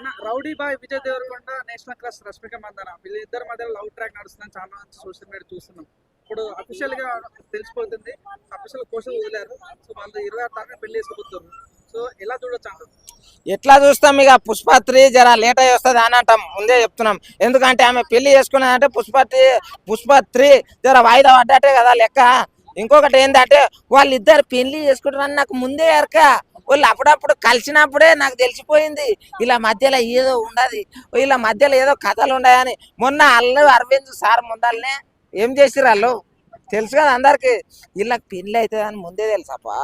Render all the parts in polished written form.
అన్న rowdy boy Vijay Deverakonda national crush Rashmika Mandanna వీళ్ళిద్దరి మధ్య లవ్ ట్రాక్ నడుస్తుందని చాలా మంది సోషల్ మీడియా చూస్తున్నాం. ఇప్పుడు అఫీషియల్ గా తెలిసిపోతుంది, అఫీషియల్ క్వశ్చన్ వదిలేరు. సో వాళ్ళు 26 తారీఖున పెళ్లి చేసుకోబోతున్నారు. సో ఎలా చూడొచ్చు అంటారు? ఎట్లా చూస్తాం ఇక పుష్పత్రి జర లేట్ అయ్యి వస్తుంది అని అంటాం, ముందే చెప్తున్నాం. ఎందుకంటే ఆమె పెళ్లి చేసుకున్నదంటే పుష్పత్రి జర వాయిదా పడ్డట్టే కదా లెక్క. ఇంకొకటి ఏంటంటే వాళ్ళిద్దరు పెళ్లి చేసుకుంటారని నాకు ముందే ఎరక. వాళ్ళు అప్పుడప్పుడు కలిసినప్పుడే నాకు తెలిసిపోయింది ఇలా మధ్యలో ఏదో ఉండదు, వీళ్ళ మధ్యలో ఏదో కథలు ఉన్నాయని. మొన్న అల్లు అరవింద్ సార్ ముందల్నే ఏం చేసిర్రు వాళ్ళు తెలుసు కదా అందరికి. వీళ్ళకి పెళ్లి అవుతుంది అని ముందే తెలుసప్పా.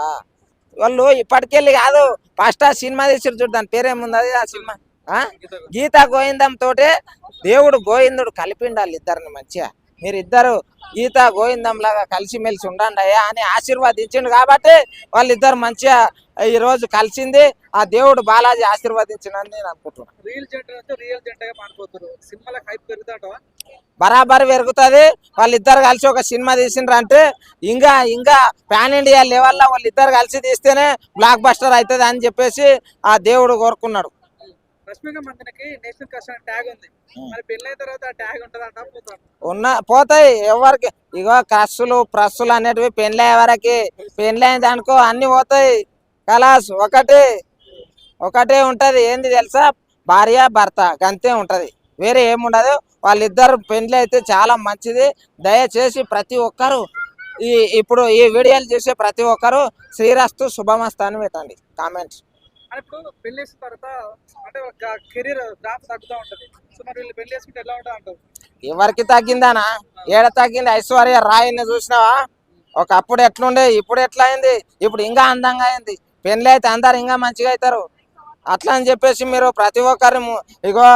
వాళ్ళు ఇప్పటికెళ్ళి కాదు, ఫస్ట్ ఆ సినిమా తీసిరు చూడు, దాని పేరేముంది ఆ సినిమా, గీతా గోవిందం తోటే దేవుడు గోవిందుడు కలిపిండు వాళ్ళిద్దరిని మంచిగా. మీరిద్దరు గీతా గోవిందం లాగా కలిసిమెలిసి ఉండండి అయ్యా అని ఆశీర్వదించిండు కాబట్టి వాళ్ళిద్దరు మంచిగా ఈ రోజు కలిసింది. ఆ దేవుడు బాలాజీ ఆశీర్వదించినని నేను అనుకుంటున్నాను. రియల్ జంట అంటే రియల్ జంటగా మారిపోతారు. సినిమాలకు హైప్ పెరుగుతాట బరాబర్ పెరుగుతుంది. వాళ్ళిద్దరు కలిసి ఒక సినిమా తీసిండ్రు అంటే ఇంకా ఇంకా పాన్ ఇండియా లెవెల్లో వాళ్ళిద్దరు కలిసి తీస్తేనే బ్లాక్ బస్టర్ అవుతుంది అని చెప్పేసి ఆ దేవుడు కోరుకున్నాడు. రష్మిక మందనకి నేషనల్ క్రష్ అనే ట్యాగ్ ఉంది. మరి పెళ్లి అయిన తర్వాత ఆ ట్యాగ్ ఉంటుందంట పోతాయి ఎవరికి. ఇగో క్రస్సులు ప్రస్సులు అనేటివి పెళ్ళి అయ్యే వరకు, పెళ్ళి అయింది అనుకో అన్ని పోతాయి. కలాస్ ఒకటే ఉంటది, ఏంది తెలుసా, భార్య భర్త అంతే ఉంటది, వేరే ఏముండదు. వాళ్ళిద్దరు పెళ్లి అయితే చాలా మంచిది. దయచేసి ప్రతి ఒక్కరు ఇప్పుడు ఈ వీడియోలు చూసే ప్రతి ఒక్కరు శ్రీరస్తు శుభమస్తు అని పెట్టండి కామెంట్స్. ఇప్పుడు పెళ్లి చేసిన తర్వాత అంటే కెరీర్ గ్రాఫ్ తగ్గుతూ ఉంటది. సో మరి వీళ్ళు పెళ్లి చేసుకుంటే ఎలా ఉంటుంది అంటారు? ఎవరికి తగ్గిందానా, ఏడ తగ్గింది? ఐశ్వర్య రాయిని చూసినావా, ఒకప్పుడు ఎట్లుండే ఇప్పుడు ఎట్లా అయింది, ఇప్పుడు ఇంకా అందంగా అయింది. పెళ్లి అయితే అందరు ఇంకా మంచిగా అవుతారు. అట్లా అని చెప్పేసి మీరు ప్రతి ఒక్కరు ఇగో